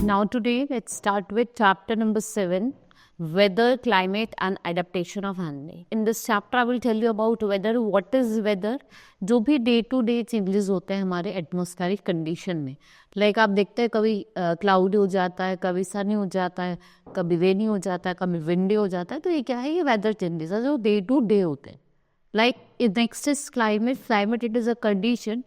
Now today let's start with chapter number 7, weather, climate and adaptation of animal. In this chapter I will tell you about weather, what is weather, जो भी day to day changes होते हैं हमारे atmospheric condition में. Like आप देखते हैं कभी क्लाउडी हो जाता है, कभी सनी हो जाता है, कभी रेनी हो जाता है, कभी विंडी हो जाता है. तो ये क्या है, ये वेदर चेंजेस है जो डे टू डे होते हैं. Like next is climate it is a condition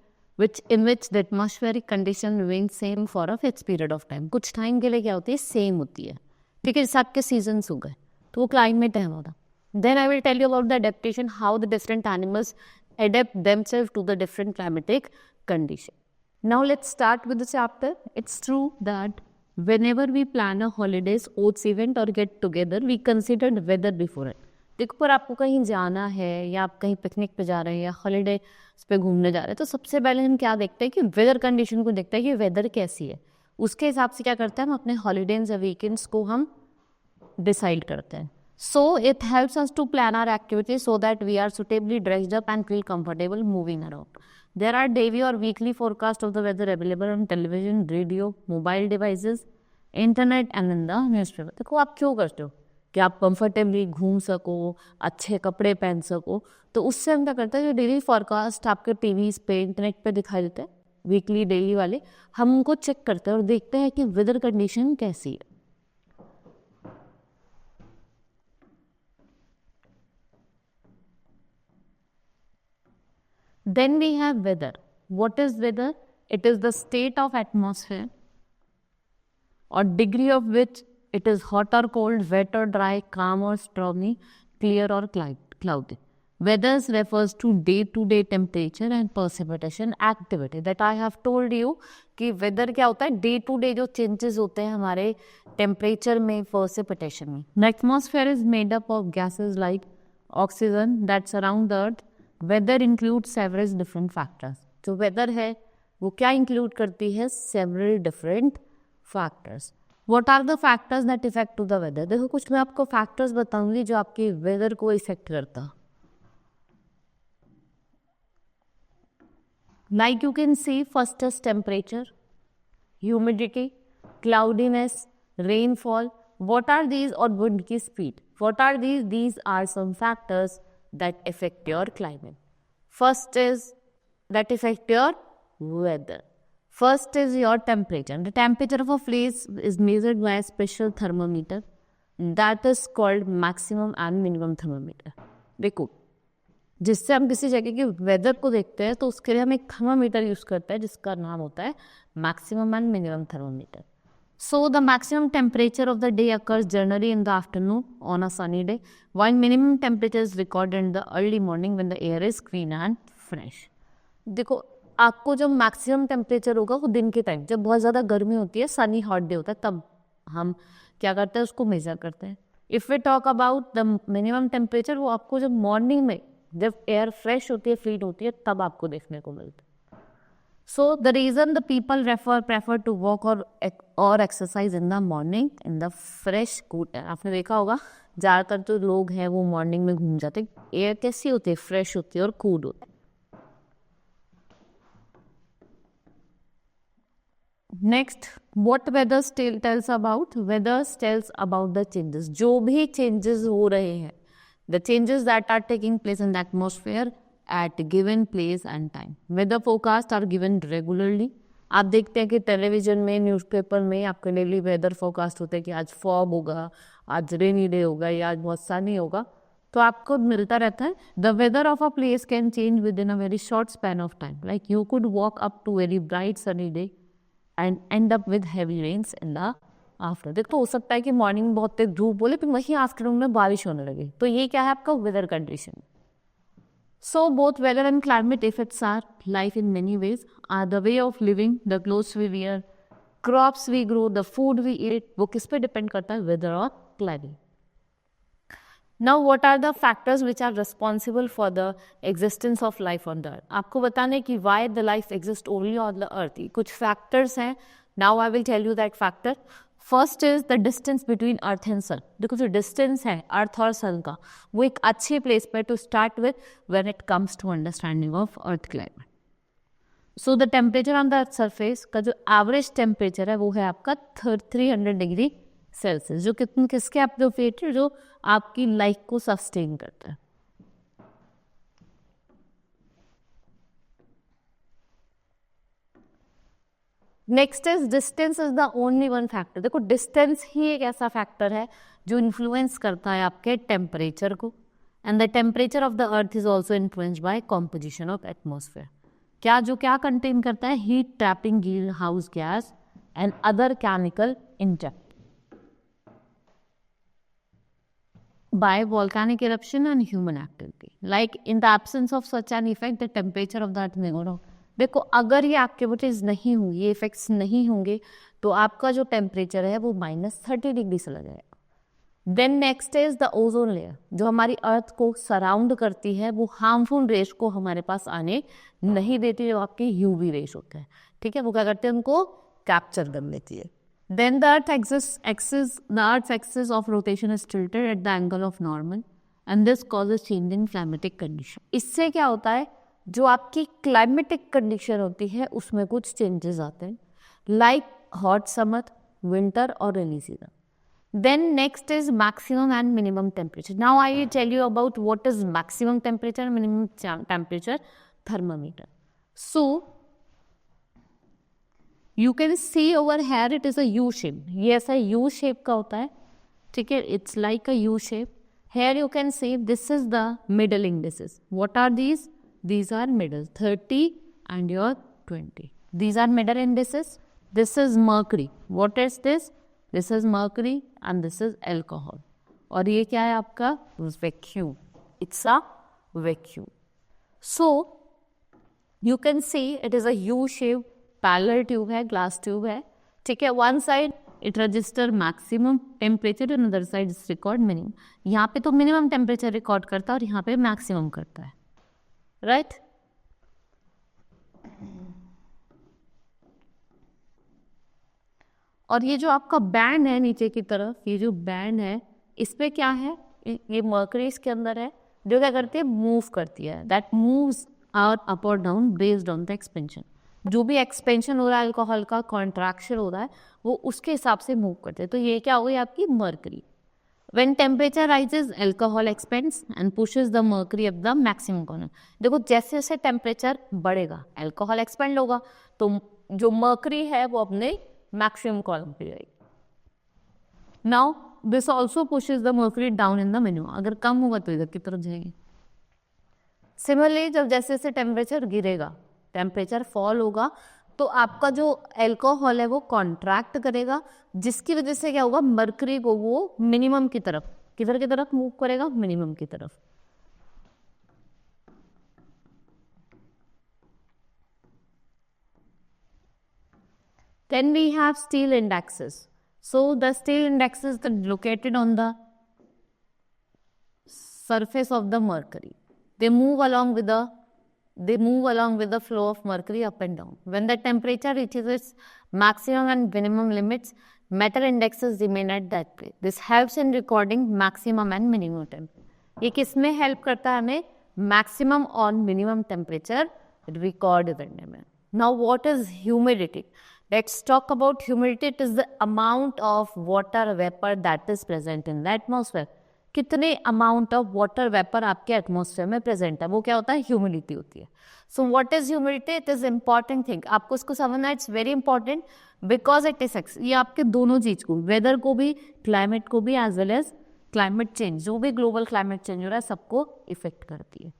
in which the atmospheric condition remains same for a fixed period of time. कुछ टाइम के लिए क्या होती है, सेम होती है. ठीक है, जैसे आपके सीजन्स हो गए तो वो क्लाइमेट है हमारा. Then I will tell you about the adaptation, how the different animals adapt themselves to the different climatic condition. Now let's start with the chapter. It's true that whenever we plan a holidays, sports event or get together, we consider the weather before it. देखो, पर आपको कहीं जाना है या आप कहीं picnic पे जा रहे हैं या हॉलीडे पे घूमने जा रहे हैं तो सबसे पहले हम क्या देखते हैं कि वेदर कंडीशन को देखते हैं कि वेदर कैसी है. उसके हिसाब से क्या करते हैं, हम अपने हॉलीडेज या वीकेंड्स को हम डिसाइड करते हैं. So it helps us to plan our activities so that we are suitably dressed up and feel comfortable moving around. There are daily और weekly forecast of the weather available on television, radio, mobile devices, internet and in the newspaper. देखो, आप क्यों करते हो कि आप comfortably घूम सको, अच्छे कपड़े पहन सको. तो उससे हम क्या करते हैं, जो डेली फॉरकास्ट आपके टीवी पे, इंटरनेट पे दिखाई देते हैं, वीकली डेली वाले, हम उनको चेक करते हैं और देखते हैं कि वेदर कंडीशन कैसी है. Then we have weather. What is weather? It is the state of atmosphere or degree of which it is hot or cold, wet or dry, calm or stormy, clear or cloudy. Weather refers to day-to-day temperature and precipitation activity. That I have told you कि weather क्या होता है, day to day जो changes होते हैं हमारे temperature में, precipitation में. The atmosphere is made up of gases like oxygen that surround the earth. Weather includes several different factors. जो weather है वो क्या include करती है, several different factors. What are the factors that affect to the weather? देखो, कुछ मैं आपको factors बताऊंगी जो आपके weather को affect करता. Like you can see, first is temperature, humidity, cloudiness, rainfall. What are these? और wind की speed. What are these? These are some factors that affect your climate. First is that affect your weather. First is your temperature. The temperature of a place is measured by a special thermometer that is called maximum and minimum thermometer. देखो, जिससे हम किसी जगह के weather को देखते हैं तो उसके लिए हम एक थर्मामीटर यूज करते हैं जिसका नाम होता है maximum and minimum thermometer. So the maximum temperature of the day occurs generally in the afternoon on a sunny day, while minimum temperature is recorded in the early morning when the air is clean and fresh. देखो, आपको जब maximum temperature होगा वो दिन के time, जब बहुत ज़्यादा गर्मी होती है, सनी हॉट डे होता है, तब हम क्या करते हैं, उसको मेजर करते हैं. If we talk about the minimum temperature, वो आपको जब मॉर्निंग में, जब एयर फ्रेश होती है, फील होती है, तब आपको देखने को मिलता है. So the reason the people prefer to walk or exercise in the morning in the fresh cool air. आपने देखा होगा ज़्यादातर तो लोग हैं वो मॉर्निंग में घूम जाते हैं. एयर कैसी होती है, फ्रेश होती है और कूल होती है. Next, what weather tells about? Weather tells about the changes. जो भी changes हो रहे हैं, the changes that are taking place in the atmosphere at given place and time. Weather forecasts are given regularly. आप देखते हैं कि टेलीविजन में, न्यूज़पेपर में आपके डेली वेदर फोरकास्ट होते हैं कि आज फॉग होगा, आज रेनी डे होगा या आज बहुत सनी होगा, तो आपको मिलता रहता है. The weather of a place can change within a very short span of time. Like you could walk up to very bright sunny day and end up with heavy rains in the after. देखो, हो सकता है कि morning में बहुत तेज धूप बोले फिर वहीं आफ्टरनून में बारिश होने लगे. तो ये क्या है, आपका weather condition. So both weather and climate affects our life in many ways. Are the way of living, the clothes we wear, crops we grow, the food we eat, वो किस पे डिपेंड करता है, weather और climate. Now what are the factors which are responsible for the existence of life on the earth? आपको बताने कि why the life exists only on the earth. कुछ factors हैं. Now I will tell you that factor. First is the distance between earth and sun. देखो जो distance है अर्थ और सन का, वो एक अच्छे प्लेस पर to start with when it comes to understanding of Earth climate. So the temperature on the Earth surface का जो एवरेज टेम्परेचर है वो है आपका 300 डिग्री सेल्सियस, जो किसके अप्रोप्रिएट है, जो आपकी लाइफ को सस्टेन करता है. Next is distance is the only one factor. देखो डिस्टेंस ही एक ऐसा फैक्टर है जो इन्फ्लुएंस करता है आपके टेम्परेचर को. And the temperature of the earth is also influenced by composition of atmosphere. क्या कंटेन करता है? Heat trapping green house gas and other chemical inject by volcanic eruption and human activity. Like in the absence of such an effect, the temperature of the earth may go down. देखो अगर ये activities नहीं होंगी, ये effects नहीं होंगे, तो आपका जो टेम्परेचर है वो -30 डिग्री चला जाएगा. Then next is the ozone layer, जो हमारी अर्थ को सराउंड करती है, वो हार्मफुल रेस को हमारे पास आने नहीं देती, जो आपके यूवी रेस होते हैं. ठीक है, वो क्या करते हैं? उनको कैप्चर कर लेती है. Then the Earth's axis of rotation is tilted at the angle of normal, and this causes change in climatic condition. इससे क्या होता है? जो आपकी क्लाइमेटिक कंडीशन होती है उसमें कुछ चेंजेस आते हैं, लाइक हॉट समर, विंटर और rainy season. Then next is maximum and minimum temperature. Now I will tell you about what is maximum temperature, minimum temperature thermometer. So you can see over here it is a U shape. ये ऐसा U shape का होता है. ठीक है, it's like a U shape. Here you can see this is the middle indices. What are these? These are middle, 30 and your 20. These are middle indices. This is mercury. What is this? This is mercury and this is alcohol. और ये क्या है आपका? Vacuum. It's a vacuum. So you can see it is a U shape. Parallel tube है, glass tube है. ठीक है, one side it register maximum temperature and other side it's record minimum. यहाँ पे तो मिनिमम टेम्परेचर रिकॉर्ड करता है और यहाँ पे मैक्सिमम करता है, राइट? और ये जो आपका बैंड है नीचे की तरफ, ये जो बैंड है, इस पे क्या है? ये मर्करी इसके अंदर है, जो क्या करती है? मूव करती है. दैट मूव्स आउट अप और down based on the expansion. जो भी एक्सपेंशन हो रहा है अल्कोहल का, कॉन्ट्रैक्शन हो रहा है, वो उसके हिसाब से मूव करते हैं. तो ये क्या हो गई आपकी? Mercury. When temperature rises alcohol expends and pushes the mercury up the maximum corner. देखो जैसे जैसे टेम्परेचर बढ़ेगा अल्कोहल एक्सपेंड होगा, तो जो मर्करी है वो अपने मैक्सिमम कॉलम पे जाएगी. Now this also pushes the mercury down in the minimum. अगर कम होगा तो इधर की तरफ जाएंगे. सिमिलरली जब जैसे जैसे टेम्परेचर गिरेगा, टेम्परेचर फॉल होगा, तो आपका जो एल्कोहल है वो कॉन्ट्रैक्ट करेगा, जिसकी वजह से क्या होगा? मर्करी को वो मिनिमम की तरफ, किधर की तरफ मूव करेगा? मिनिमम की तरफ. Then we have steel indexes. So the steel indexes are located on the surface of the mercury. They move along with the flow of mercury up and down. When the temperature reaches its maximum and minimum limits, metal indexes remain at that place. This helps in recording maximum and minimum temperature. ये किस में help करता है? हमें maximum और minimum temperature record करने में. Now what is humidity? Let's talk about humidity. It is the amount of water vapor that is present in the atmosphere. कितने अमाउंट ऑफ वाटर वेपर आपके एटमॉस्फेयर में present है, वो क्या होता है? ह्यूमिडिटी होती है. So what is humidity? It is important thing. आपको इसको समझना, it's very important because it is ये आपके दोनों चीज को, वेदर को भी, क्लाइमेट को भी, as well as climate change, जो भी ग्लोबल क्लाइमेट चेंज हो रहा है सबको इफेक्ट करती है.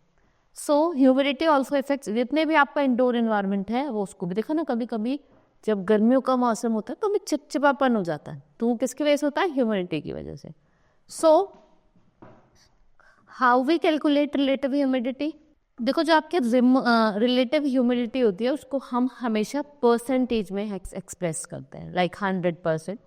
सो ह्यूमिडिटी ऑल्सो इफेक्ट्स जितने भी आपका इंडोर इन्वायरमेंट है वो उसको भी. देखो ना, कभी कभी जब गर्मियों का मौसम होता है तो हमें चिपचिपापन हो जाता है, तो वो किसकी वजह से होता है? ह्यूमिडिटी की वजह से. So how we calculate relative humidity? देखो जो आपके रिलेटिव ह्यूमिडिटी होती है उसको हम हमेशा परसेंटेज में एक्सप्रेस करते हैं, like 100%.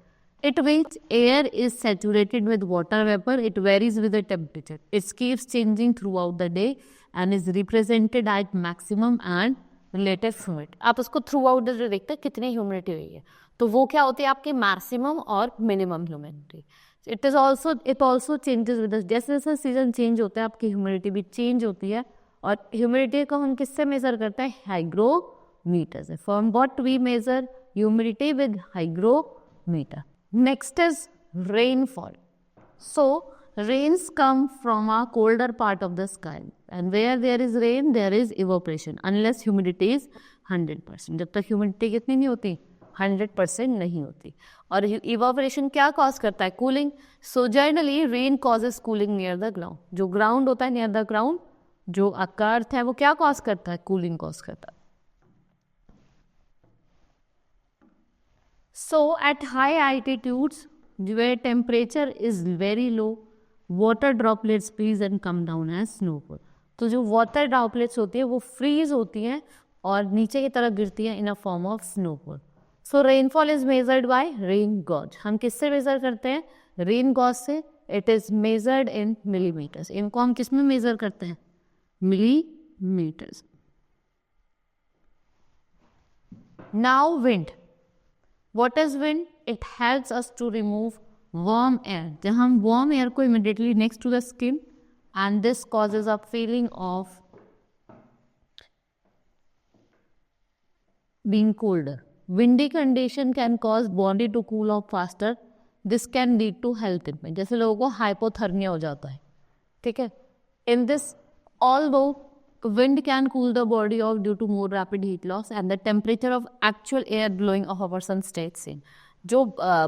It means air is saturated with water vapour. It varies with the temperature. It keeps changing throughout the day and is represented at maximum and relative humidity. आप उसको through out the day देखते हैं कितनी humidity हुई है. तो वो क्या होती है आपकी मैक्सिमम और minimum humidity. It also changes with, जैसे जैसे सीजन चेंज होता है आपकी ह्यूमिडिटी भी चेंज होती है. और ह्यूमिडिटी को हम किससे मेजर करते हैं? हाइग्रोमीटर से. From what we measure humidity? With hygrometer. Next is rainfall. So rains come from a colder part of the sky, and where there is rain there is evaporation unless humidity is 100%. जब तक humidity कितनी नहीं होती? 100% नहीं होती. और evaporation क्या cause करता है? Cooling. So generally rain causes cooling near the ground. जो ग्राउंड होता है नियर द ग्राउंड, जो अर्थ है, वो क्या कॉज करता है? कूलिंग कॉज करता है. So at high altitudes where temperature is very low, water droplets freeze and come down as snowfall. तो जो water droplets होती है वो freeze होती हैं और नीचे की तरफ गिरती हैं in a form of snowfall. So rainfall is measured by rain gauge. हम किससे मेजर करते हैं? रेन गॉज से. It is measured in millimetres. इनको हम किस में मेजर करते हैं? Millimetres. Now wind. What is wind? It helps us to remove warm air. जब हम warm air को immediately next to the skin, and this causes a feeling of being colder. Windy condition can cause body to cool off faster. This can lead to health impact. जैसे लोगों को hypothermia हो जाता है, ठीक है. In this, although wind can cool the body off due to more rapid heat loss and the temperature of actual air blowing off a person stays same. जो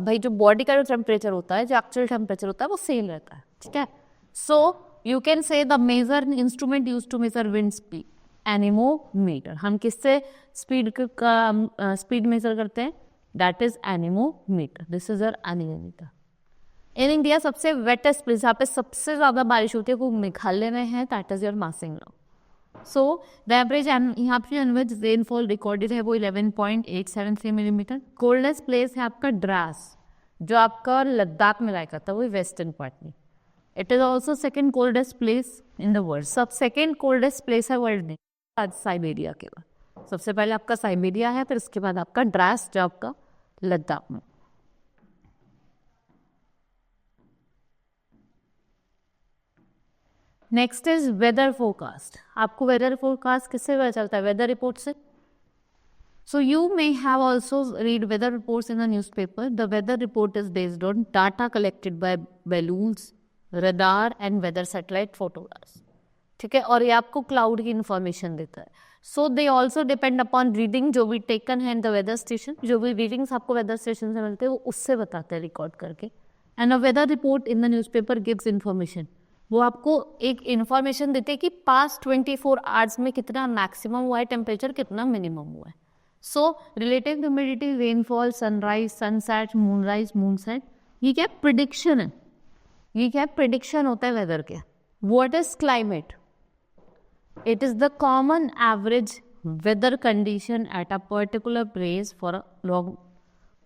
भाई जो बॉडी का जो टेम्परेचर होता है, जो एक्चुअल टेम्परेचर होता है, वो सेम रहता है, ठीक है. So you can say the major instrument use to measure wind speed, anemometer. हम किससे स्पीड का स्पीड मेजर करते हैं? That is anemometer. This is our anemometer. In India सबसे वेटेस्ट प्लेस जहाँ पे सबसे ज्यादा बारिश होती है वो मेघालय में है. That is your Mawsynram. So the average यहाँ पे एवरेज रेनफॉल रिकॉर्डेड है वो 11.873 मिलीमीटर. कोल्डेस्ट प्लेस है आपका द्रास, जो आपका लद्दाख में रहा करता है, वो वेस्टर्न पार्ट में. It is also second coldest place in the world. सब सेकेंड कोल्डेस्ट प्लेस है वर्ल्ड में आज साइबेरिया के बाद. सबसे पहले आपका साइबेरिया है, फिर इसके बाद आपका द्रास जो आपका लद्दाख में. Next is weather forecast. आपको वेदर फोरकास्ट किससे पता चलता है? वेदर रिपोर्ट से. So you may have also read weather reports in the newspaper. The weather report is based on data collected by balloons, radar and weather satellite photographs, ठीक है. और ये आपको क्लाउड की इंफॉर्मेशन देता है. So they also depend upon reading जो भी टेकन है इन द वेदर स्टेशन. जो भी रीडिंग्स आपको वेदर स्टेशन से मिलते हैं वो उससे बताते हैं रिकॉर्ड करके. And a weather report in the newspaper gives information. वो आपको एक इन्फॉर्मेशन देते हैं कि पास्ट 24 आवर्स में कितना मैक्सिमम हुआ है टेम्परेचर, कितना मिनिमम हुआ है. So relative humidity, rainfall, sunrise, sunset, Moonrise, मूनसेट, ये क्या प्रिडिक्शन है? ये क्या प्रिडिक्शन होता है वेदर के. What is climate? It is the common average weather condition at a particular place for a long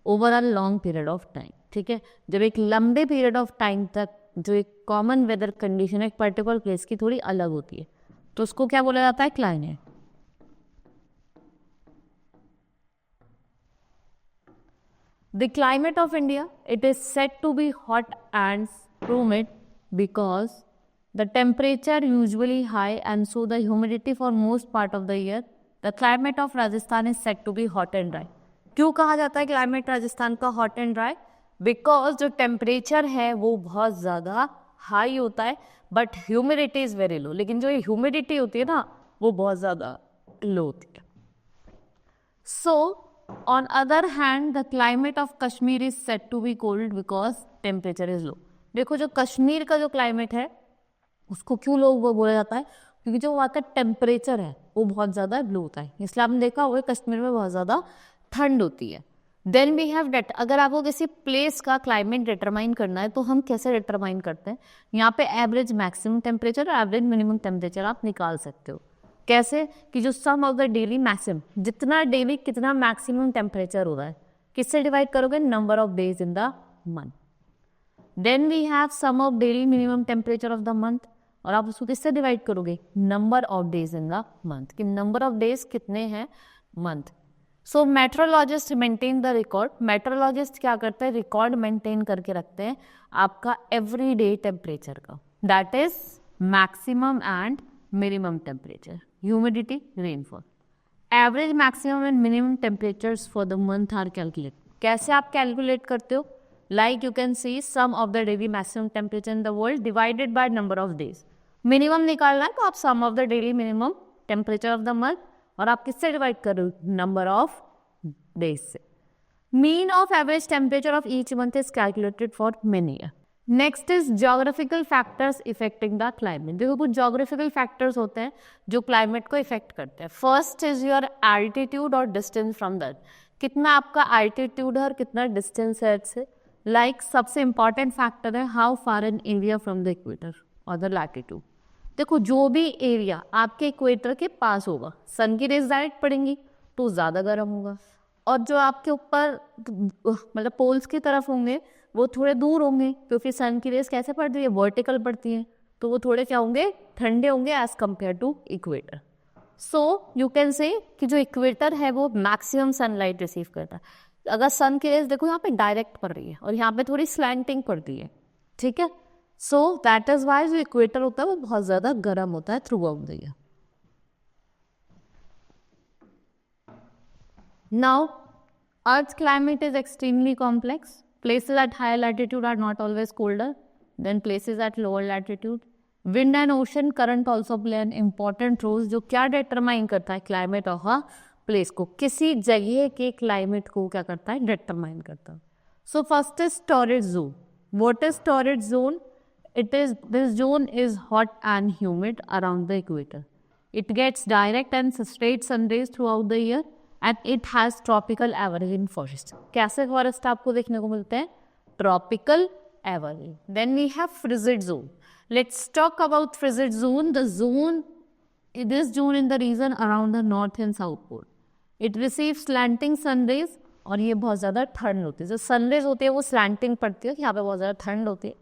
over a long period of time, ठीक है. जब एक लंबे पीरियड ऑफ टाइम तक जो एक कॉमन वेदर कंडीशन एक पर्टिकुलर प्लेस की थोड़ी अलग होती है, तो उसको क्या बोला जाता है? Climate. The climate of India, it is said to be hot and humid because the temperature usually high and so the humidity for most part of the year. The climate of Rajasthan is said to be hot and dry. क्यों कहा जाता है climate Rajasthan का hot and dry? Because जो temperature है वो बहुत ज़्यादा हाई होता है but humidity is very low. लेकिन जो ह्यूमिडिटी होती है ना वो बहुत ज़्यादा लो होती है. So on other hand the climate of Kashmir is said to be cold because temperature is low. देखो जो कश्मीर का जो क्लाइमेट है उसको क्यों लो वो बोला जाता है? क्योंकि जो वहाँ का टेम्परेचर है वो बहुत ज़्यादा लो होता है. इसलिए आपने देखा हुआ कश्मीर में बहुत ज़्यादा ठंड होती है. Then we have date. अगर आपको किसी प्लेस का क्लाइमेट डिटरमाइन करना है तो हम कैसे डिटरमाइन करते हैं? यहाँ पे एवरेज मैक्सिमम टेम्परेचर और एवरेज मिनिमम टेम्परेचर आप निकाल सकते हो. कैसे? कि जो sum of the daily maximum, जितना डेली कितना मैक्सिमम टेम्परेचर हो रहा है, किससे डिवाइड करोगे? Number of days in the month. Then we have sum of daily minimum temperature of the month, और आप उसको किससे डिवाइड करोगे? Number of days in the month, कि नंबर ऑफ डेज कितने हैं month. So meteorologist maintain the record. Meteorologist क्या करते हैं, रिकॉर्ड मेंटेन करके रखते हैं आपका एवरीडे टेम्परेचर का, that is maximum and minimum temperature, humidity, rainfall. Average, maximum and minimum temperatures for the month are calculate. कैसे आप कैलकुलेट करते हो, like you can see sum of the daily maximum temperature in the world divided by number of days. Minimum निकालना है तो आप sum of the daily minimum temperature of the month, और आप किससे डिवाइड कर रहे हो, नंबर ऑफ डेज से। Mean of average temperature of each month is calculated for many year. Next is geographical factors affecting the climate. देखो कुछ geographical factors होते हैं जो क्लाइमेट को इफेक्ट करते हैं। फर्स्ट इज योर एल्टीट्यूड और डिस्टेंस फ्रॉम द अर्थ, कितना आपका एल्टीट्यूड है और कितना डिस्टेंस है अर्थ से। लाइक सबसे इंपॉर्टेंट फैक्टर है how far an area from the equator और द लैटिट्यूड। देखो जो भी एरिया आपके इक्वेटर के पास होगा, सन की रेज डायरेक्ट पड़ेंगी तो ज़्यादा गर्म होगा, और जो आपके ऊपर मतलब पोल्स की तरफ होंगे वो थोड़े दूर होंगे, क्योंकि सन की रेज कैसे पड़ती है, वर्टिकल पड़ती है, तो वो थोड़े क्या होंगे, ठंडे होंगे as compare to equator. So you can say कि जो इक्वेटर है वो मैक्सिमम सनलाइट रिसीव करता है। अगर सन की रेज देखो यहाँ पे डायरेक्ट पड़ रही है और यहाँ पे थोड़ी स्लैंटिंग पड़ती है, ठीक है। सो दैट इज वाई जो इक्वेटर होता है वो बहुत ज़्यादा गर्म होता है through out the year. Now Earth's climate is extremely complex. Places at higher latitude are not always colder than places at lower latitude. Wind and ocean current also play an important role, जो क्या determine करता है climate of a place को, किसी जगह के climate को क्या करता है, determine करता है। So first is torrid zone. What is torrid zone? This zone is hot and humid around the equator. It gets direct and straight sun rays throughout the year. And it has tropical evergreen forest. कैसे forest आपको देखने को मिलते हैं, tropical evergreen. Then we have frigid zone. Let's talk about frigid zone. This zone in the region around the north and south pole. It receives slanting sun rays, और ये बहुत ज़्यादा ठंड होती है। जो सन रेज होती है वो स्लैंटिंग पड़ती है, यहाँ पे बहुत ज़्यादा ठंड होती है।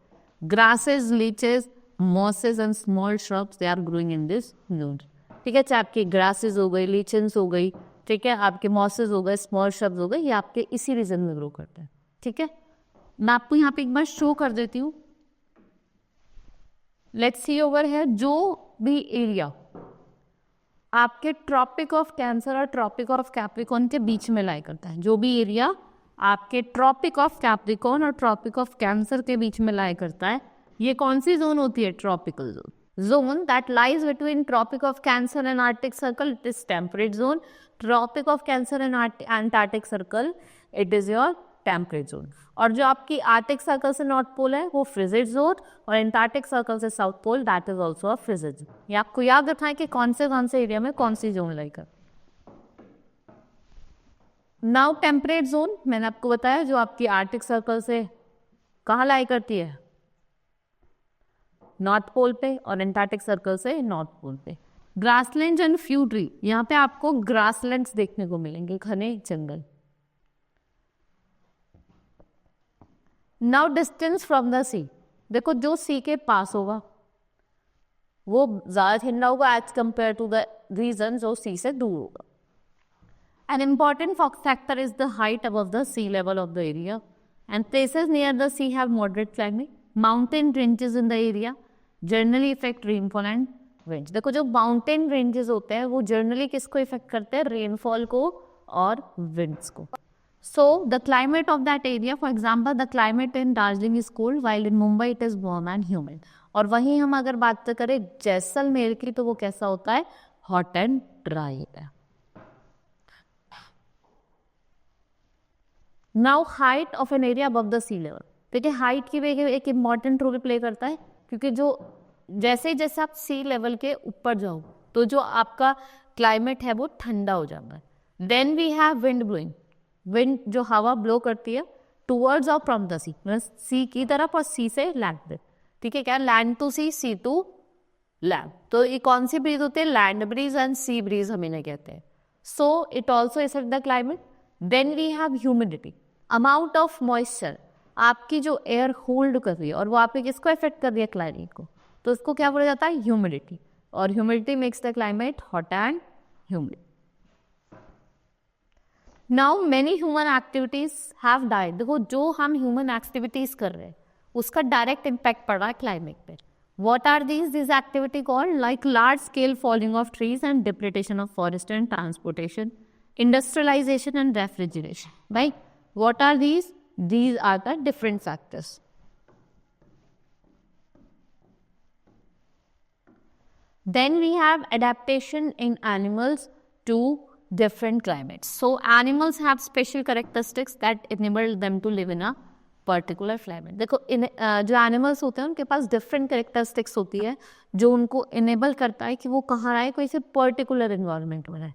Grasses, lichens, mosses and small shrubs they are growing in this zone, ठीक है। चाहे आपकी ग्रासेज हो गई, लीचेंस हो गई, ठीक है, आपके मॉसेस हो गए, स्मॉल शब्द हो गए, ये आपके इसी रीजन में ग्रो करते हैं, ठीक है। मैं आपको यहाँ पे एक बार शो कर देती हूँ। लेट्स सी ओवर है, जो भी एरिया आपके ट्रॉपिक ऑफ कैंसर और ट्रॉपिक ऑफ कैप्रिकॉर्न के बीच में लाई करता है, जो भी एरिया आपके ट्रॉपिक ऑफ कैप्रिकॉर्न और ट्रॉपिक ऑफ कैंसर के बीच में लाई करता है, ये कौन सी जोन होती है, tropical zone. Zone that lies between Tropic of Cancer and Arctic Circle, it is temperate zone. Tropic of Cancer and Antarctic Circle, it is your temperate zone. और जो आपकी आर्टिक सर्कल से नॉर्थ पोल है वो frigid zone, और antarctic circle से south pole that is also a frigid zone. ये आपको याद रखना है कि कौन से एरिया में कौन सी जोन लाएगा। नाउ टेम्परेट जोन, मैंने आपको बताया जो आपकी आर्टिक सर्कल से कहाँ लाई करती है, नॉर्थ पोल पे, और एंटार्क्टिक सर्कल से नॉर्थ पोल पे। ग्रासलैंड एंड फ्यू ट्री, यहाँ पे आपको ग्रासलैंड्स देखने को मिलेंगे, घने जंगल। नाउ डिस्टेंस फ्रॉम द सी, देखो जो सी के पास होगा वो ज्यादा ठंडा होगा as compare to the region जो सी से दूर होगा। An important factor is the height above the sea level of the area, and places near the sea have moderate climate. Mountain ranges in the area generally affect rainfall and winds. देखो जो mountain ranges होते हैं वो generally किसको effect करते हैं, rainfall को और विंड्स को। So the climate of that area, for example the climate in Darjeeling is cold while in Mumbai it is warm and humid. और वहीं हम अगर बात करें जैसलमेर की तो वो कैसा होता है, हॉट एंड ड्राई है। Now height of an area above the sea level, देखिए हाइट की भी एक इंपॉर्टेंट रोल प्ले करता है, क्योंकि जो जैसे जैसे आप सी लेवल के ऊपर जाओ तो जो आपका क्लाइमेट है वो ठंडा हो जाता है। Then we have wind blowing, wind जो हवा ब्लो करती है टूवर्ड्स और फ्रॉम द सी, सी की तरफ और सी से लैंड पे, ठीक है क्या, land to sea, sea to land. तो ये कौन सी ब्रीज होती है, land breeze and sea breeze हम इन्हें कहते हैं। So it also affect the climate. Then we have humidity, amount of moisture, आपकी जो एयर होल्ड कर रही है और वो आपके किसको इफेक्ट कर रही है, क्लाइमेट को, तो इसको क्या बोला जाता है, ह्यूमिडिटी। और humidity makes the climate hot and humid. Now many human activities have died. देखो जो हम ह्यूमन एक्टिविटीज कर रहे हैं उसका डायरेक्ट इम्पैक्ट पड़ रहा है क्लाइमेट पे. What are these activity called? Like large scale falling of trees and depletion of forest and transportation, industrialization and refrigeration. Right? What are these? These are the different factors. Then we have adaptation in animals to different climates. So animals have special characteristics that enable them to live in a particular climate. देखो जो animals होते हैं उनके पास different characteristics होती है जो उनको enable करता है कि वो कहाँ आए, कोई से पर्टिकुलर इन्वायरमेंट में रहे.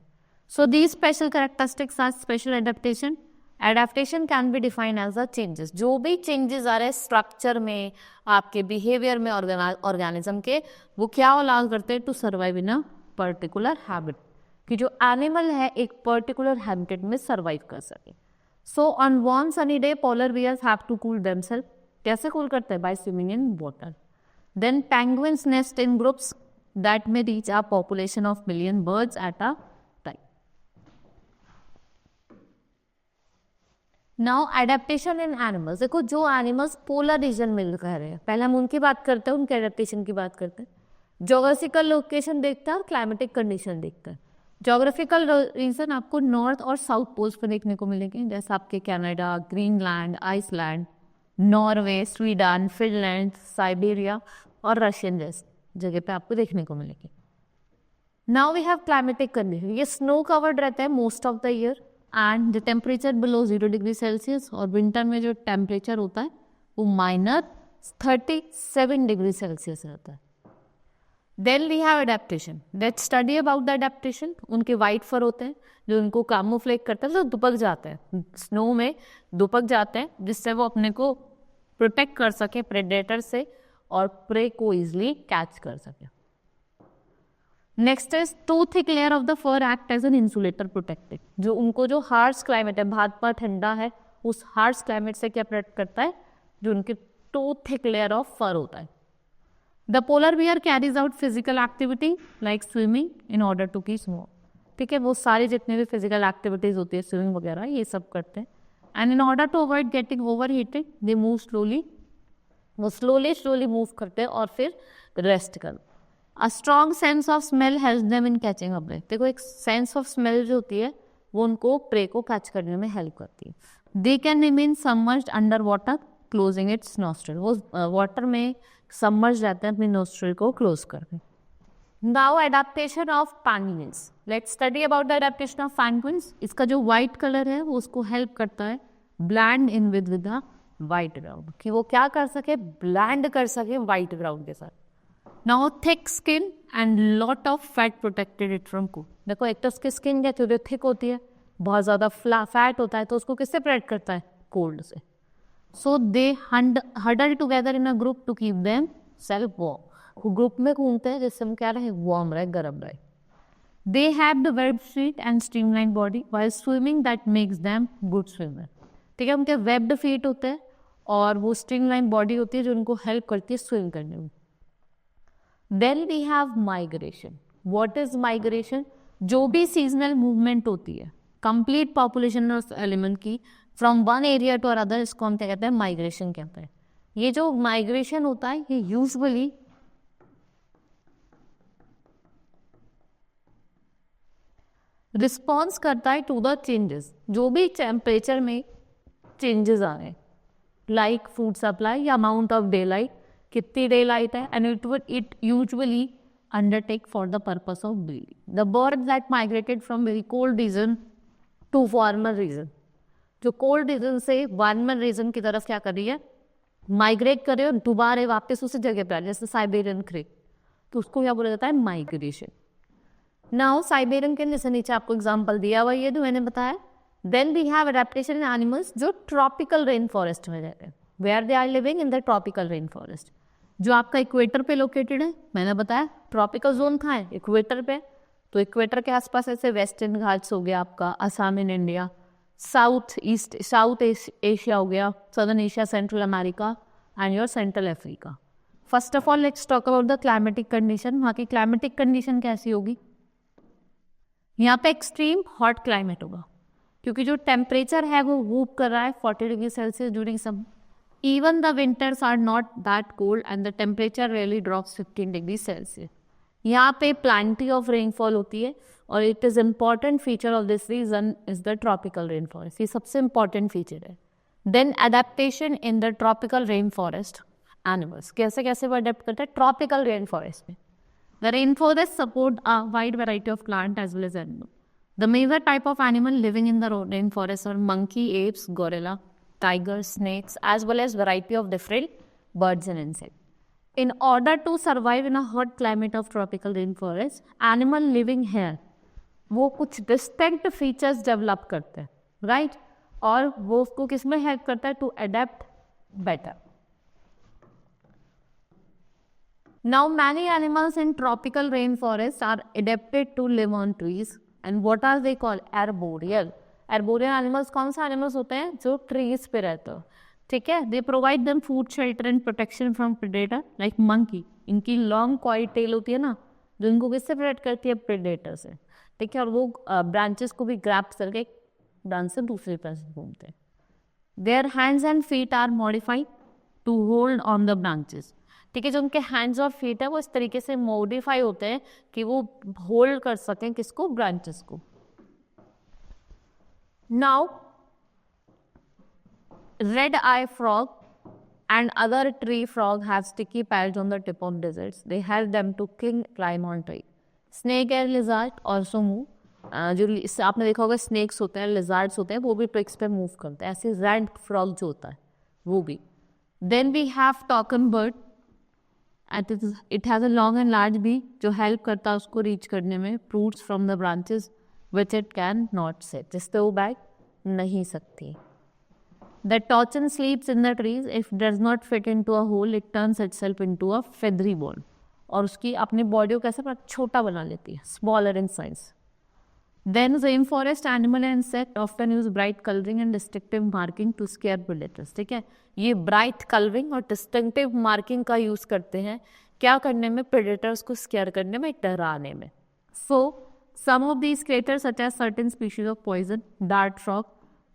So these special characteristics are special adaptation. Adaptation can be define as the changes. जो भी चेंजेस आ रहे हैं स्ट्रक्चर में, आपके बिहेवियर में, ऑर्गेनिज्म के, वो क्या अलाउ करते हैं to survive in a particular habit, कि जो एनिमल है एक पर्टिकुलर हैबिटेट में सर्वाइव कर सके. So on one sunny day, polar bears have to cool themselves. कैसे cool करते हैं? By swimming in water. Then penguins nest in groups that may reach a population of million birds at a time. Now adaptation in animals. देखो जो animals polar region में रह रहे हैं, पहले हम उनकी बात करते हैं, उनके adaptation की बात करते हैं. Geographical location देखता है और climatic condition देखता है. जोग्राफिकल रीजन आपको नॉर्थ और साउथ पोल्स पर देखने को मिलेंगे, जैसे आपके Canada, Greenland, Iceland, Norway, Sweden, Finland, Siberia और रशियन जैसे जगह पे आपको देखने को मिलेंगे. Now we have climatic condition. ये स्नो कवर्ड रहता है most of the year and the temperature below 0 degree Celsius, और विंटर में जो टेम्परेचर होता है वो -37 डिग्री सेल्सियस रहता है. Then we have adaptation. Let's study about the adaptation. उनके वाइट फर होते हैं जो उनको कैमोफ्लेज करते हैं, तो दुपक जाते हैं, स्नो में दुपक जाते हैं, जिससे वो अपने को प्रोटेक्ट कर सके प्रेडेटर से और प्रे को इजिली कैच कर सके. Next is to thick layer of the fur act as an insulator protected. जो उनको जो हार्श क्लाइमेट है, भारत पर ठंडा है, उस हार्श क्लाइमेट से क्या प्रोटेक्ट करता है, जो उनके टू थिक लेयर ऑफ फर होता है. The polar bear carries out physical activity like swimming in order to keep warm. ठीक है, वो सारे जितने भी फिजिकल एक्टिविटीज होती है, स्विमिंग वगैरह, ये सब करते हैं. And in order to avoid getting overheated they move slowly. वो स्लोली मूव करते हैं और फिर रेस्ट कर. A strong sense of smell helps them in catching a prey. देखो एक सेंस ऑफ स्मेल जो होती है वो उनको प्रे को कैच करने में हेल्प करती है. They can remain submerged under water closing it's nostril. वो वाटर में सबमर्ज रहते हैं अपनी नोस्ट्रल को क्लोज करके. Now adaptation of penguins. Let's study about the adaptation of penguins. इसका जो वाइट कलर है वो उसको हेल्प करता है blend in with the white ground, कि वो क्या कर सके, ब्लैंड कर सके वाइट ग्राउंड के साथ. Now thick skin and lot of fat protected it from cold. देखो एक तो उसकी स्किन क्या थोड़ी थिक होती है, बहुत ज़्यादा फैट होता है, तो उसको किससे प्रोटेक्ट करता है, कोल्ड से. So they huddle together in a group to keep them self warm. वो ग्रुप में घूमते हैं जिससे हम क्या रहे, वार्म रहे, गर्म रहे. They have the webbed feet and streamlined body while swimming that makes them good swimmer. ठीक है, उनके webbed feet होते हैं और वो streamlined body होती है जो उनको हेल्प करती है स्विम करने में. Then we have migration. What is migration? जो भी सीजनल मूवमेंट होती है कंप्लीट पॉपुलेशन ऑफ एलिमेंट की from one area to other, इसको हम क्या कहते हैं, माइग्रेशन कहते हैं. ये जो माइग्रेशन होता है ये यूजुअली रिस्पॉन्स करता है टू द चेंजेस, जो भी टेम्परेचर में चेंजेस आ रहे हैं, लाइक फूड सप्लाई या अमाउंट ऑफ डे लाइट, कितनी डे लाइट है, and it usually undertake for the purpose of breeding. The birds that migrated from very cold region to warmer region, जो cold region से warmer reason की तरफ क्या कर रही है, माइग्रेट कर रही है और दोबारा वापस उसी जगह पर, जैसे साइबेरियन क्रेक, तो उसको क्या बोला जाता है, माइग्रेशन. नाउ साइबेरियन के जैसे नीचे आपको एग्जांपल दिया हुआ ये जो मैंने बताया. Then we have adaptation in animals जो ट्रॉपिकल रेन फॉरेस्ट में रहते हैं. Where they are living in the tropical rain forest, जो आपका इक्वेटर पे लोकेटेड है. मैंने बताया ट्रॉपिकल जोन कहाँ है, इक्वेटर पे. तो इक्वेटर के आसपास ऐसे वेस्टर्न घाट्स हो गया आपका, Assam in India, south Asia हो गया, southern Asia, central America and your central Africa. First of all let's talk about the climatic condition. वहाँ की क्लाइमेटिक कंडीशन कैसी होगी, यहाँ पे एक्सट्रीम हॉट क्लाइमेट होगा. क्योंकि जो टेम्परेचर है वो मूव कर रहा है 40 degree Celsius during summer. Even the winters are not that cold and the temperature really drops 15 degree Celsius. यहाँ पे प्लांटी ऑफ रेनफॉल होती है और it is important feature of this region is the tropical rain forest. ये सबसे important feature है. Then adaptation in the tropical rain forest animals. कैसे कैसे वो अडेप्ट करते हैं ट्रॉपिकल रेन फॉरेस्ट में. The rain forest support a wide variety of plant as well as animal. The major type of animal living in the rain forest are monkey, apes, gorilla, tigers, snakes, as well as variety of different birds and insects. In order to survive in a hot climate of tropical rainforest, animal living here वो कुछ distinct features develop करते हैं, right? और वो उसको किस में help करता है to adapt better. Now many animals in tropical rainforest are adapted to live on trees and what are they called? Arboreal. Arboreal animals कौन से एनिमल्स होते हैं जो ट्रीज पे रहते हो. ठीक है. They provide them food, shelter and protection from predator. Like monkey, इनकी लॉन्ग कॉइल टेल होती है ना जो इनको किससे प्रोटेक्ट करती है प्रेडेटर से. ठीक है. और वो ब्रांचेस को भी ग्रैब करके ब्रांच से दूसरे पास घूमते हैं. Their hands and feet are modified to hold on the branches. ठीक है. जो उनके हैंड्स और फीट है वो इस तरीके से मॉडिफाई होते हैं कि वो होल्ड कर सकें किसको, ब्रांचेस को. Now, red-eye frog and other tree frog have sticky pads on the tip of deserts. They help them to climb on tree. Snake and lizard also move. जो आपने देखा होगा snakes होते हैं, lizards होते हैं, वो भी twigs पे move करते हैं. ऐसे red frog जो होता है वो भी. Then we have toucan bird. It has a long and large beak जो help करता है उसको reach करने में fruits from the branches which it can not sit. जिस पे वो बैठ नहीं सकती. The toucan sleeps in the trees. If does not fit into a hole, it turns itself into a feathery ball. और उसकी अपनी बॉडी को कैसे छोटा बना लेती है, smaller in size. Then rainforest animal and insect often use bright coloring and distinctive marking to scare predators. ठीक है. ये bright coloring और distinctive marking का use करते हैं क्या करने में, predators को scare करने में, डराने में. So some of these creatures, such as certain species of poison, dart frog,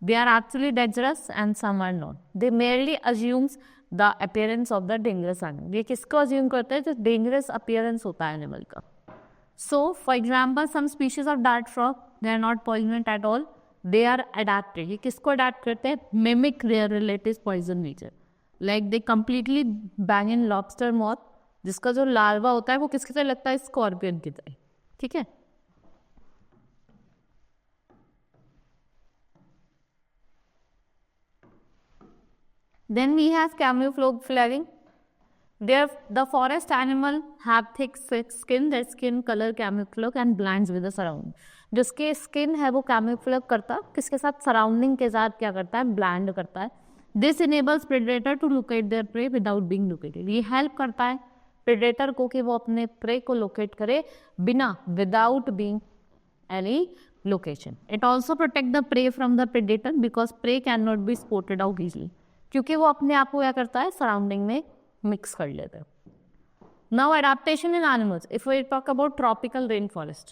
they are actually dangerous and some are not. They merely assumes the appearance of the dangerous animal. ये किसको assume करते हैं जो dangerous appearance होता है animal का. So, for example, some species of dart frog, they are not poisonous at all. They are adapted. ये किसको adapt करते हैं? Mimic their relatives poison nature. Like they completely bang in lobster moth, जिसका जो larva होता है वो किसकी तरह लगता है? Scorpion की तरह. ठीक है. Then we have camouflaging. The forest animal have thick skin. Their skin color camouflage and blends with the surrounding. जिसके skin है वो camouflage करता, किसके साथ surrounding के साथ क्या करता है, blend करता है. This enables predator to locate their prey without being located. ये help करता है predator को कि वो अपने prey को locate करे बिना, without being any location. It also protect the prey from the predator because prey cannot be spotted out easily. क्योंकि वो अपने आप को क्या करता है सराउंडिंग में मिक्स कर लेता है. Now adaptation in animals. If we talk about tropical rain forest,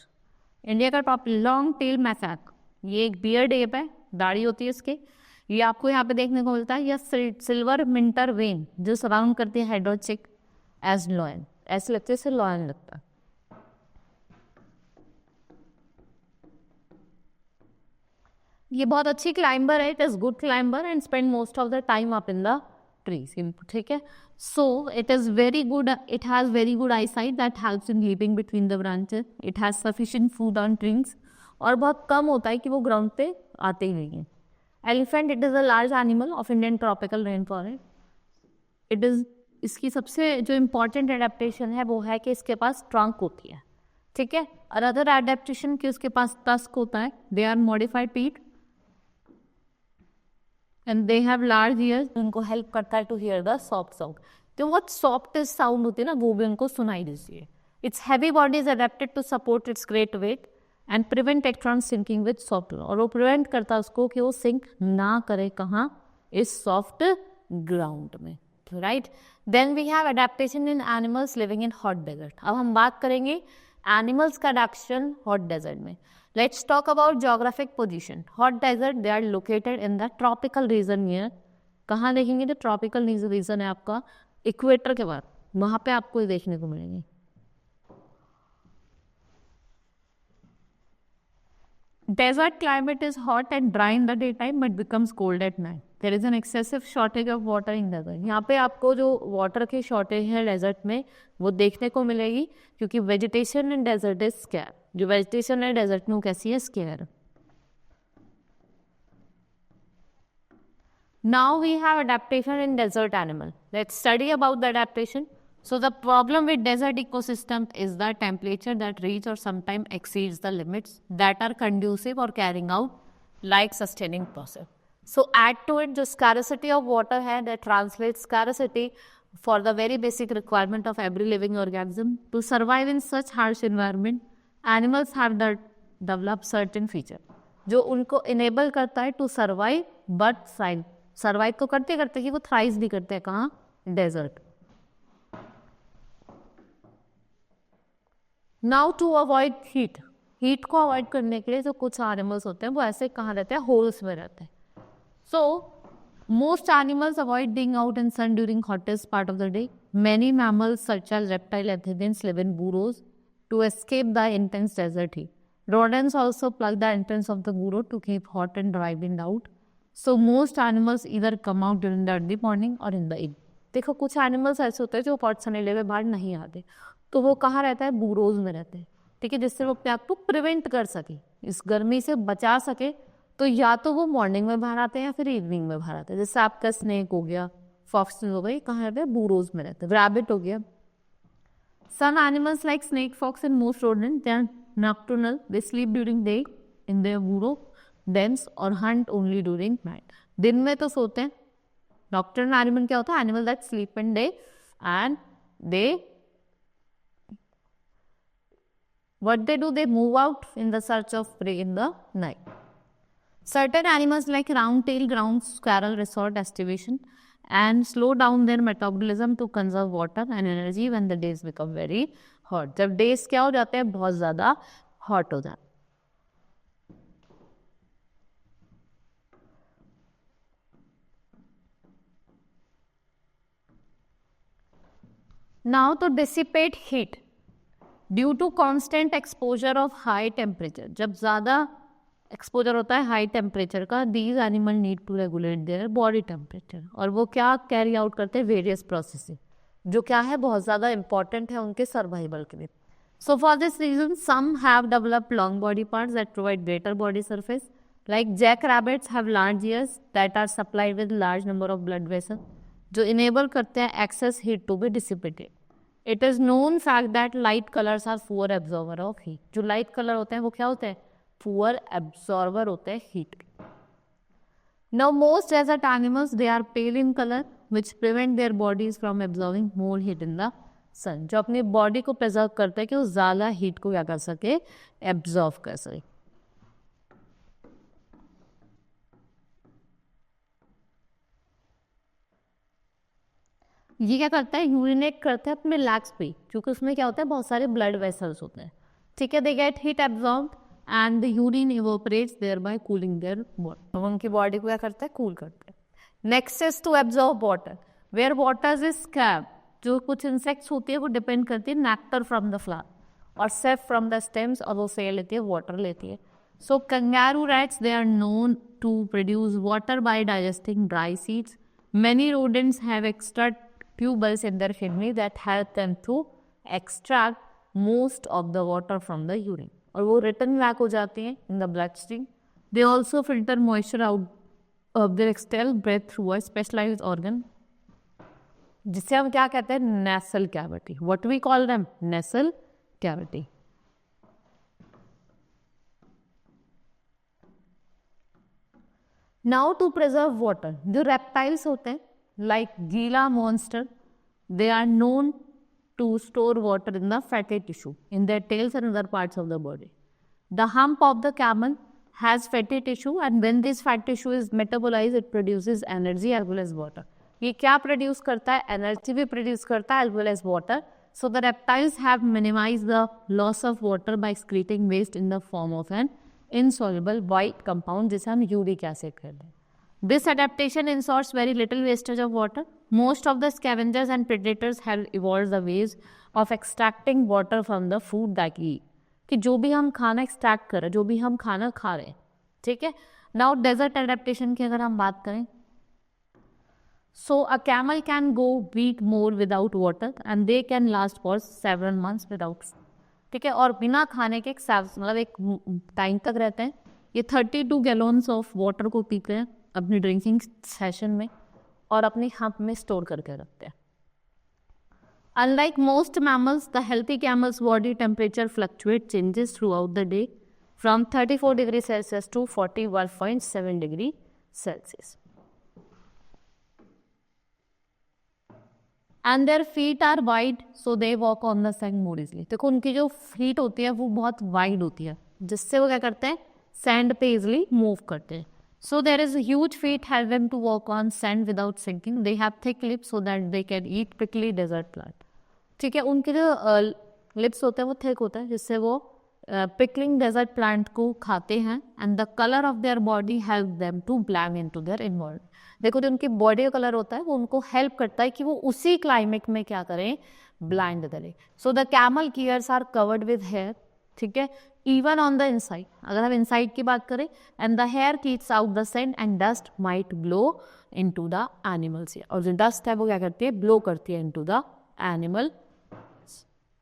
India का टॉप लॉन्ग टेल मैकाक, ये एक बियर्ड एप है, दाढ़ी होती है इसके. ये आपको यहाँ पे देखने को मिलता है. या सिल्वर मिंटर वेन जो सराउंड करती है हाइड्रोचिक एज लॉयन, ऐसे लगते से लॉयन लगता है. ये बहुत अच्छी क्लाइंबर है. It is good climber and spend most of the time up in the trees. ठीक है. So it is very good. It has very good I site that helps in leaping between the branches. It has sufficient food on trees और बहुत कम होता है कि वो ground पे आते ही नहीं है. Elephant, it is a large animal of Indian tropical rain forest. It is, इसकी सबसे जो इम्पॉर्टेंट एडेप्टेशन है वो है कि इसके पास ट्रंक होती है. ठीक है. और अदर एडेप्टेशन कि उसके पास टस्क होता है. दे आर मॉडिफाइड पीट and they have large ears. उनको हेल्प करता है to hear the soft sound. तो what softest sound होती है ना वो भी उनको सुनाई देती है. Its heavy body is adapted to support its great weight and prevent it from sinking with soft ground. और वो prevent करता है उसको कि वो sink ना करे कहाँ, इस soft ground में. Right? Then we have adaptation in animals living in hot desert. अब हम बात करेंगे animals का adaptation hot desert में. Let's talk about geographic position. Hot desert, they are located in the tropical region near. कहाँ देखेंगे? जो ट्रॉपिकल रीजन है आपका इक्वेटर के बाद, वहाँ पे आपको ये देखने को मिलेंगे. Desert climate is hot and dry in the daytime but becomes cold at night. There is an excessive shortage of water in desert. यहाँ पे आपको जो वाटर की शॉर्टेज है डेजर्ट में वो देखने को मिलेगी, क्योंकि vegetation in desert is scarce. जो वेजिटेशन है डेजर्ट में वो कैसी है? Scarce. Now we have adaptation in desert animal. Let's study about the adaptation. So the problem with desert ecosystem is the temperature that reach or sometimes exceeds the limits that are conducive or carrying out like sustaining process. So add to it the scarcity of water है, that translates scarcity for the very basic requirement of every living organism. To survive in such harsh environment, animals have developed certain feature जो उनको enable करता है to survive but survive तो करते करते कि वो थ्राइव भी करते हैं. कहाँ? Desert. Now to avoid heat. Heat को अवॉइड करने के लिए जो कुछ एनिमल्स होते हैं वो ऐसे कहाँ रहते हैं? होल्स में रहते हैं. So most animals avoid being out in sun during hottest part of the day. Many mammals such as reptile amphibians live in burrows to escape the intense desert heat. Rodents also plug the entrance of the burrow to keep hot and dry wind out. So most animals either come out during the early morning or in the evening. देखो कुछ animals ऐसे होते हैं जो hot Sunday में बाहर नहीं आते, तो वो कहाँ रहता है? बूरोज में रहते हैं. ठीक है, जिससे वो अपने आप को प्रिवेंट कर सके, इस गर्मी से बचा सके. तो या तो वो मॉर्निंग में बाहर आते हैं या फिर इवनिंग में बाहर आते हैं. जैसे आपका स्नेक हो गया, फॉक्स हो गई, कहाँ रहते हैं? बूरोज में रहते हैं. रैबिट हो गया. Some animals like snake, fox and most rodents, they are nocturnal. They sleep during day in their burrow dens और hunt only during night. दिन में तो सोते हैं. Nocturnal animal क्या होता है? Animal that sleep in day and they what they do? They move out in the search of prey in the night. Certain animals like round-tailed ground squirrel resort estivation and slow down their metabolism to conserve water and energy when the days become very hot. जब days क्या हो जाते हैं? बहुत ज़्यादा hot हो जाते हैं. Now to dissipate heat due to constant exposure of high temperature. जब ज़्यादा एक्सपोजर होता है हाई टेम्परेचर का, these animal need to regulate their body temperature. और वो क्या कैरी आउट करते हैं? वेरियस प्रोसेसेस, जो क्या है? बहुत ज़्यादा इंपॉर्टेंट है उनके सर्वाइवल के लिए. So for this reason, some have developed long body parts that provide greater body surface. Like jackrabbits have large ears that are supplied with large number of blood vessels, जो enable करते हैं excess heat to be dissipated. It is known fact that light colours are poor absorber of heat. जो light colour होते हैं वो क्या होते हैं? पुअर एब्जॉर्वर होते हैं heat. Now most desert animals they are pale in colour which prevent their bodies from absorbing more heat in the sun. जो अपनी बॉडी को प्रिजर्व करते हैं कि वो ज़्यादा हीट को क्या कर सके? एब्जॉर्व कर सके. ये क्या करता है? यूरिनेट करते हैं अपने लैग्स पे, क्योंकि उसमें क्या होता है? बहुत सारे ब्लड वेसल्स होते हैं. ठीक है, they get heat absorbed and the urine evaporates thereby cooling their body. तो उनकी बॉडी को क्या करता है? कूल करता है. Next is to absorb water where water is scarce. जो कुछ इंसेक्ट्स होती है वो डिपेंड करती है नेक्टर फ्रॉम द फ्लावर और सेफ फ्रॉम द स्टेम्स, और वो से लेती है वाटर लेती है. So kangaroo rats they are known to produce water by digesting dry seeds. Many rodents have extra tubules in their kidney that help them to extract most of the water from the urine. और वो return back हो जाती हैं in the bloodstream. They also filter moisture out of their exhaled breath through a specialized organ, जिसे हम क्या कहते हैं? nasal cavity. What we call them? Nasal cavity. Now to preserve water, जो reptiles होते हैं like Gila monster, they are known to store water in the fatty tissue in their tails and other parts of the body. The hump of the camel has fatty tissue, and when this fat tissue is metabolized, it produces energy as well as water. ये क्या produce करता है? Energy भी produce करता है as well as water. So the reptiles have minimized the loss of water by excreting waste in the form of an insoluble white compound जिसे हम uric acid कहते हैं. This adaptation ensures very little wastage of water. Most of the scavengers and predators have evolved the ways of extracting water from the food that we eat. कि जो भी हम खाना extract कर रहे हैं, जो भी हम खाना खा रहे हैं, ठीक है. नाउ डेजर्ट एडेप्टेशन की अगर हम बात करें, so a camel can go week more without water and they can last for several months without food. ठीक है, और बिना खाने के मतलब एक टाइम तक रहते हैं. ये 32 गैलन्स ऑफ वाटर को पीते हैं अपनी ड्रिंकिंग सेशन में और अपनी हम्प में स्टोर करके रखते हैं. Unlike most mammals, the healthy camel's body temperature fluctuates, changes throughout the day from 34 degrees Celsius to 41.7 degrees Celsius. And their feet are wide, so they walk on the sand more easily. देखो उनकी जो feet होती है वो बहुत wide होती है, जिससे वो क्या करते हैं, सैंड पे इजिली मूव करते हैं. So there is a huge feet help them to walk on sand without sinking. They have thick lips so that they can eat prickly desert plant. ठीक है, उनके जो लिप्स होते हैं वो थिक होता है जिससे वो पिकलिंग डेजर्ट प्लांट को खाते हैं. And the colour of their body help them to blend into their environment. देखो जो उनकी बॉडी का कलर होता है वो उनको हेल्प करता है कि वो उसी क्लाइमेट में क्या करें, ब्लाइंड करें. So the camel ears are covered with hair. ठीक है, इवन ऑन द इनसाइड. अगर हम इनसाइड की बात करें, and the hair keeps out the sand and dust might blow into the animals. और जो डस्ट है वो क्या करती है, ब्लो करती है into the animal.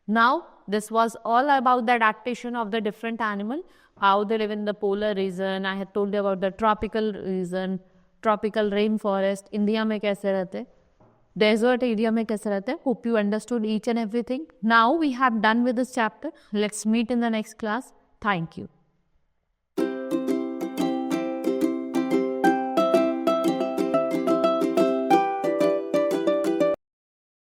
Now, this was all about the adaptation of the different animal, how they live in the polar region. I had told you about the tropical region, tropical rainforest. India में कैसे रहते, desert area में कैसे रहते. Hope you understood each and everything. Now we have done with this chapter. Let's meet in the next class. Thank you.